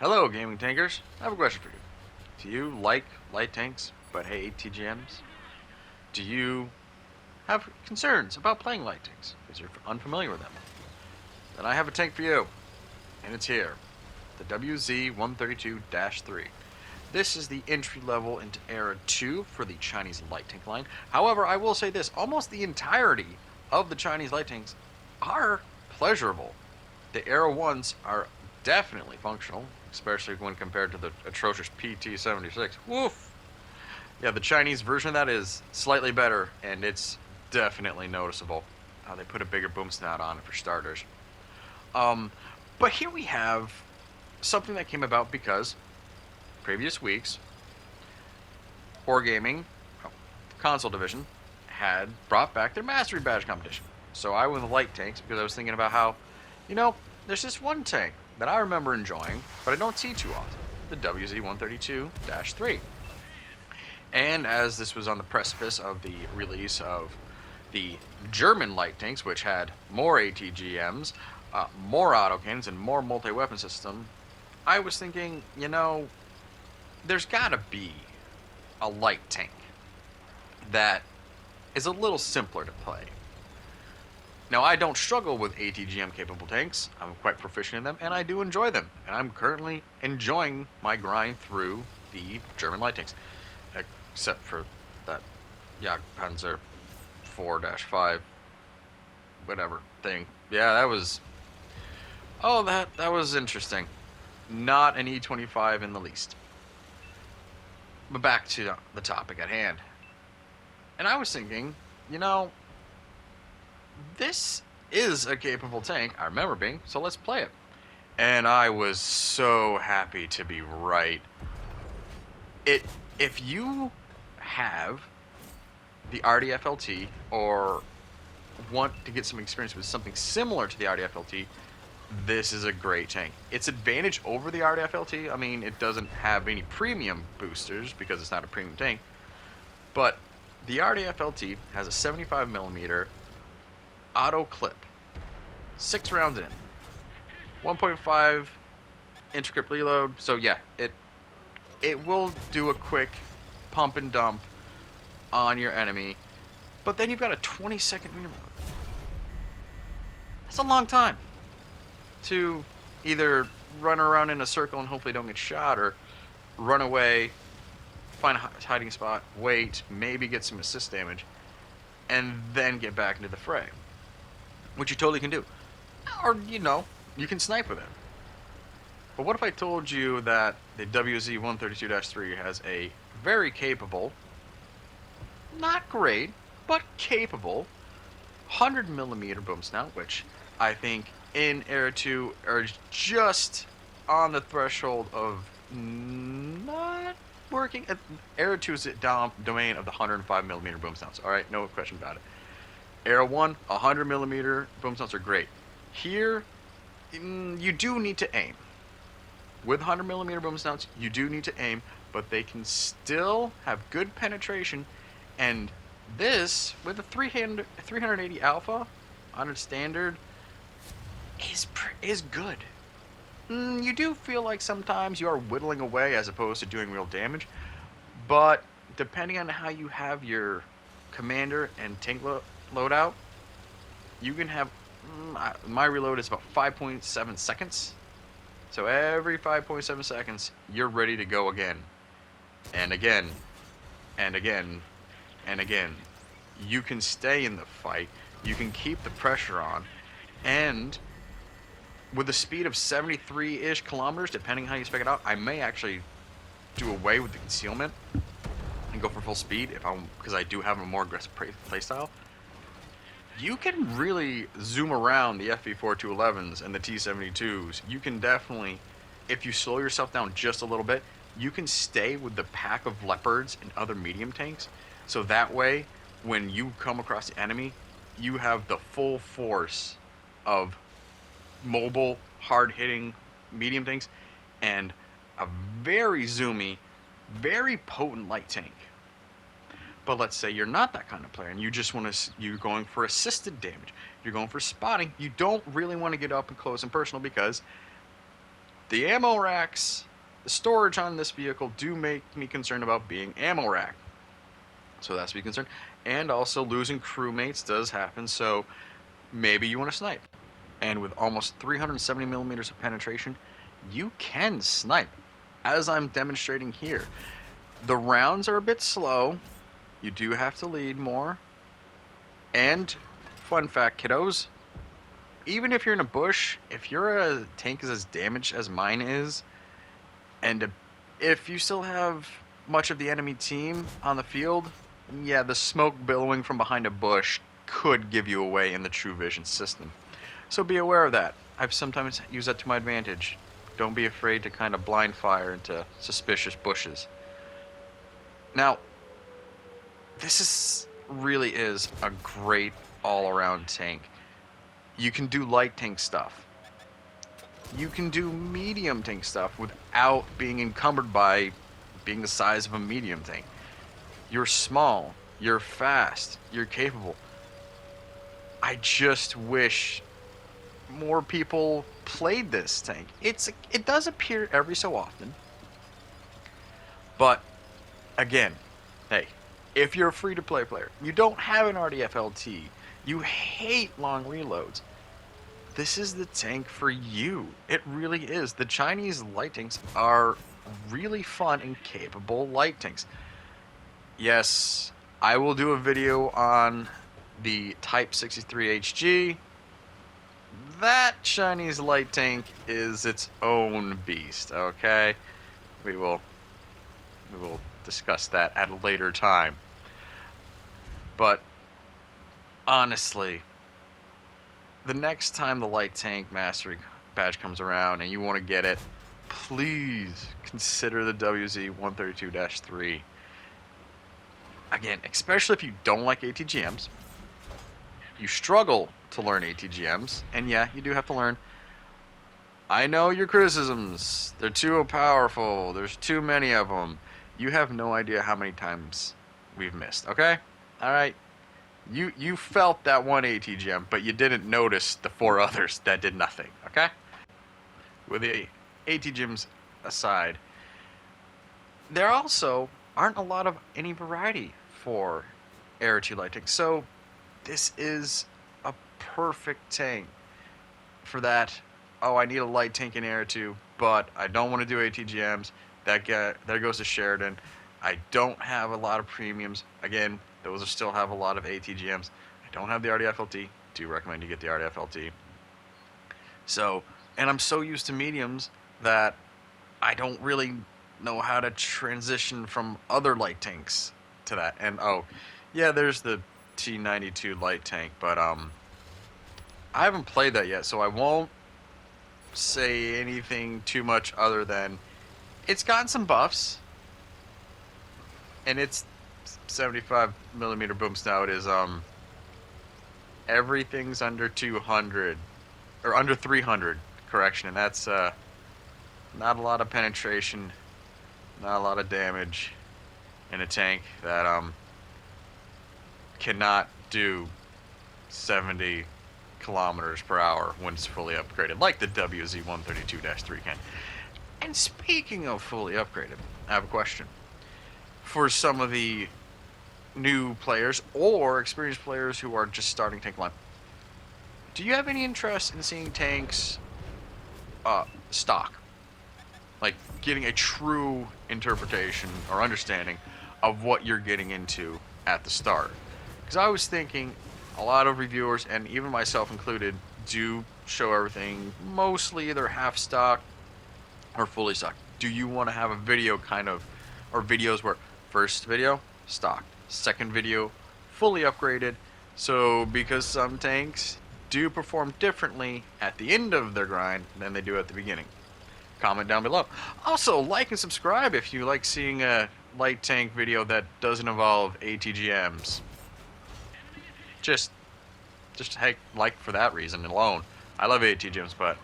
Hello, gaming tankers. I have a question for you. Do you like light tanks but hate TGMs? Do you have concerns about playing light tanks because you're unfamiliar with them? Then I have a tank for you, and it's here, the WZ-132-3. This is the entry level into Era 2 for the Chinese light tank line. However, I will say this, almost the entirety of the Chinese light tanks are pleasurable. The Era 1s are definitely functional, especially when compared to the atrocious PT-76. Woof! Yeah, the Chinese version of that is slightly better, and it's definitely noticeable. They put a bigger boom snout on it for starters. But here we have something that came about because previous weeks, Horror Gaming, the console division, had brought back their Mastery Badge competition. So I went with light tanks because I was thinking about how, there's this one tank that I remember enjoying, but I don't see too often, the WZ-132-3. And as this was on the precipice of the release of the German light tanks, which had more ATGMs, more autocannons, and more multi-weapon system, I was thinking, there's gotta be a light tank that is a little simpler to play. Now, I don't struggle with ATGM capable tanks. I'm quite proficient in them, and I do enjoy them. And I'm currently enjoying my grind through the German light tanks. Except for that Jagdpanzer 4-5 whatever thing. Yeah, that was... Oh, that was interesting. Not an E25 in the least. But back to the topic at hand. And I was thinking, this is a capable tank, I remember being, so let's play it. And I was so happy to be right. If you have the RDFLT or want to get some experience with something similar to the RDFLT, this is a great tank. Its advantage over the RDFLT, I mean, it doesn't have any premium boosters because it's not a premium tank, but the RDFLT has a 75mm auto clip, 6 rounds in, 1.5 intricate reload. So yeah, it will do a quick pump and dump on your enemy, but then you've got a 20-second reload. That's a long time to either run around in a circle and hopefully don't get shot, or run away, find a hiding spot, wait, maybe get some assist damage, and then get back into the fray. Which you totally can do. Or, you can snipe with it. But what if I told you that the WZ-132-3 has a very capable, not great, but capable 100mm boom snout, which I think in Era 2 are just on the threshold of not working. Era 2 is the domain of the 105mm boom snouts. Alright, no question about it. Era 1, 100mm boom snouts are great. Here, you do need to aim. With 100mm boom snouts, you do need to aim, but they can still have good penetration. And this, with a 380 alpha on its standard, is good. You do feel like sometimes you are whittling away as opposed to doing real damage, but depending on how you have your commander and tank loadout, you can have... my reload is about 5.7 seconds. So every 5.7 seconds, you're ready to go again. And again. And again. And again. You can stay in the fight. You can keep the pressure on. And with a speed of 73-ish kilometers, depending how you spec it out, I may actually do away with the concealment and go for full speed because I do have a more aggressive playstyle. You can really zoom around the FV4211s and the T72s. You can definitely, if you slow yourself down just a little bit, you can stay with the pack of Leopards and other medium tanks. So that way, when you come across the enemy, you have the full force of mobile, hard-hitting medium tanks and a very zoomy, very potent light tank. But let's say you're not that kind of player and you just want to, you're going for assisted damage, you're going for spotting, you don't really want to get up and close and personal because The ammo racks, the storage on this vehicle do make me concerned about being ammo rack. So that's to be concerned. And also losing crewmates does happen, so maybe you want to snipe. And with almost 370 millimeters of penetration, you can snipe, as I'm demonstrating here. The rounds are a bit slow. You do have to lead more. And, fun fact, kiddos, even if you're in a bush, if your tank is as damaged as mine is, and if you still have much of the enemy team on the field, yeah, the smoke billowing from behind a bush could give you away in the True Vision system. So be aware of that. I've sometimes used that to my advantage. Don't be afraid to kind of blind fire into suspicious bushes. Now, this really is a great all-around tank. You can do light tank stuff. You can do medium tank stuff without being encumbered by being the size of a medium tank. You're small, you're fast, you're capable. I just wish more people played this tank. It does appear every so often. But again, hey, if you're a free-to-play player, you don't have an RDFLT, you hate long reloads, this is the tank for you. It really is. The Chinese light tanks are really fun and capable light tanks. Yes, I will do a video on the Type 63 HG. That Chinese light tank is its own beast, okay? We will discuss that at a later time. But honestly, the next time the light tank mastery badge comes around and you want to get it, please consider the WZ-132-3. Again, especially if you don't like ATGMs, you struggle to learn ATGMs, and yeah, you do have to learn. I know your criticisms. They're too powerful. There's too many of them. You have no idea how many times we've missed, okay? Alright? You felt that one ATGM, but you didn't notice the 4 others that did nothing, okay? With the ATGMs aside, there also aren't a lot of any variety for Air 2 light tanks, so this is a perfect tank for that. Oh, I need a light tank in Air 2, but I don't want to do ATGMs. There goes to Sheridan. I don't have a lot of premiums. Again, those will still have a lot of ATGMs. I don't have the RDFLT. Do recommend you get the RDFLT. So, and I'm so used to mediums that I don't really know how to transition from other light tanks to that. And oh, yeah, there's the T92 light tank, but I haven't played that yet, so I won't say anything too much other than it's gotten some buffs, and it's 75 millimeter booms now. It is everything's under 200 or under 300, correction, and that's not a lot of penetration, not a lot of damage in a tank that cannot do 70 kilometers per hour when it's fully upgraded, like the WZ-132-3 can. And speaking of fully upgraded, I have a question for some of the new players or experienced players who are just starting tank line. Do you have any interest in seeing tanks stock? Like getting a true interpretation or understanding of what you're getting into at the start? Because I was thinking a lot of reviewers, and even myself included, do show everything mostly either half stock or fully stock. Do you want to have a video kind of, or videos where first video stock, second video fully upgraded? So because some tanks do perform differently at the end of their grind than they do at the beginning. Comment down below. Also, like and subscribe if you like seeing a light tank video that doesn't involve ATGMs. Just heck, like for that reason alone. I love ATGMs, but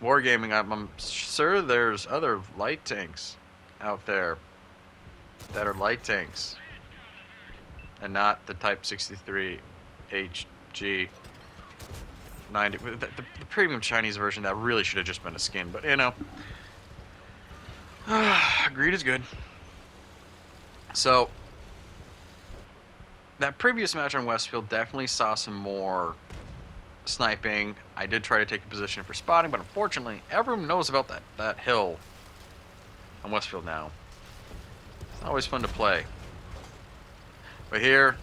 wargaming, I'm sure there's other light tanks out there that are light tanks and not the Type 63 HG. 90. The premium Chinese version, that really should have just been a skin, but you know. Greed is good. So, that previous match on Westfield definitely saw some more sniping. I did try to take a position for spotting, but unfortunately, everyone knows about that hill on Westfield now. It's not always fun to play. But here,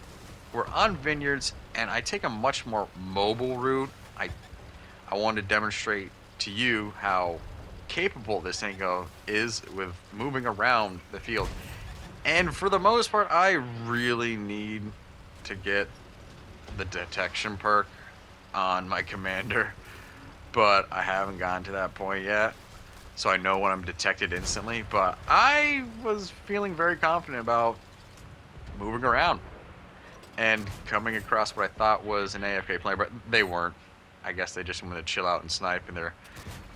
we're on vineyards, and I take a much more mobile route. I want to demonstrate to you how capable this tango is with moving around the field. And for the most part, I really need to get the detection perk on my commander, but I haven't gotten to that point yet, so I know when I'm detected instantly. But I was feeling very confident about moving around and coming across what I thought was an AFK player, but they weren't. I guess they just wanted to chill out and snipe in their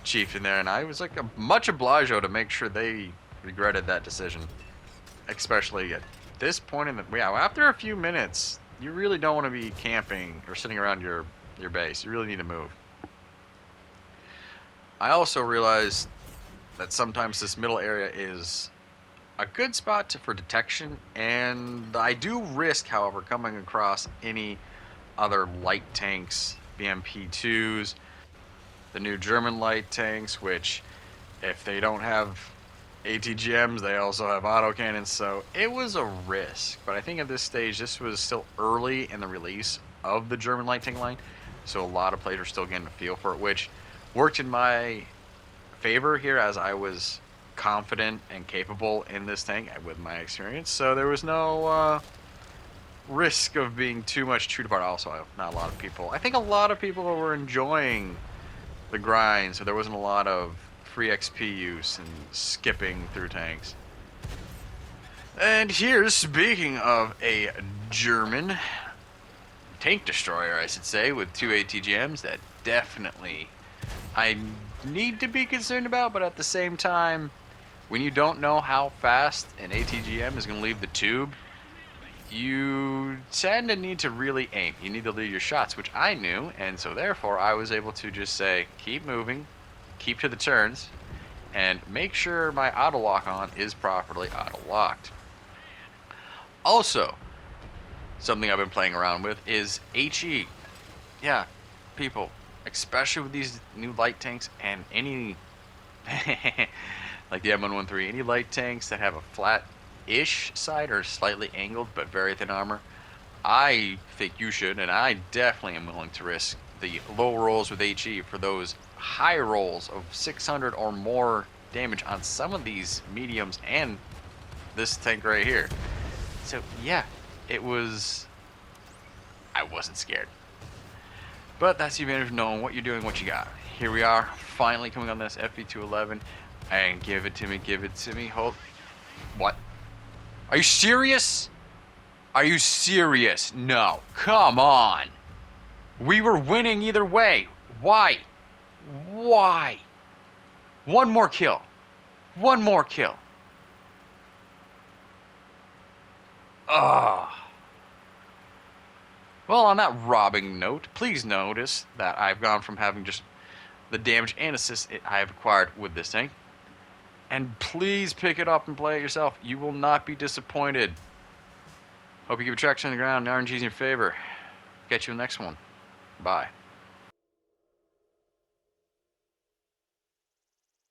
chieftain there, and I was like much obliged to make sure they regretted that decision, especially at this point in the after a few minutes. You really don't want to be camping or sitting around your base. You really need to move. I also realized that sometimes this middle area is a good spot for detection, and I do risk, however, coming across any other light tanks, BMP2s, the new German light tanks, which if they don't have ATGMs, they also have autocannons, so it was a risk. But I think at this stage, this was still early in the release of the German light tank line, so a lot of players are still getting a feel for it, which worked in my favor here, as I was confident and capable in this tank with my experience. So there was no risk of being too much true to part. Also, not a lot of people. I think a lot of people were enjoying the grind, so there wasn't a lot of free XP use and skipping through tanks. And here, speaking of a German tank destroyer, I should say, with 2 ATGMs, that definitely I need to be concerned about, but at the same time, when you don't know how fast an ATGM is going to leave the tube, you tend to need to really aim. You need to lead your shots, which I knew, and so therefore I was able to just say, keep moving, keep to the turns, and make sure my auto lock on is properly auto locked. Also, something I've been playing around with is HE. Yeah, people, especially with these new light tanks and any like the M113, any light tanks that have a flat-ish side or slightly angled but very thin armor, I think you should, and I definitely am willing to risk the low rolls with HE for those high rolls of 600 or more damage on some of these mediums and this tank right here. So yeah, I wasn't scared. But that's the advantage of knowing what you're doing, what you got. Here we are, finally coming on this FV211, and give it to me, hold. What? Are you serious? Are you serious? No, come on. We were winning either way. Why? Why? One more kill. One more kill. Ugh. Well, on that robbing note, please notice that I've gone from having just the damage and assist I have acquired with this tank. And please pick it up and play it yourself. You will not be disappointed. Hope you keep your traction on the ground and RNG's in your favor. Catch you in the next one. Bye.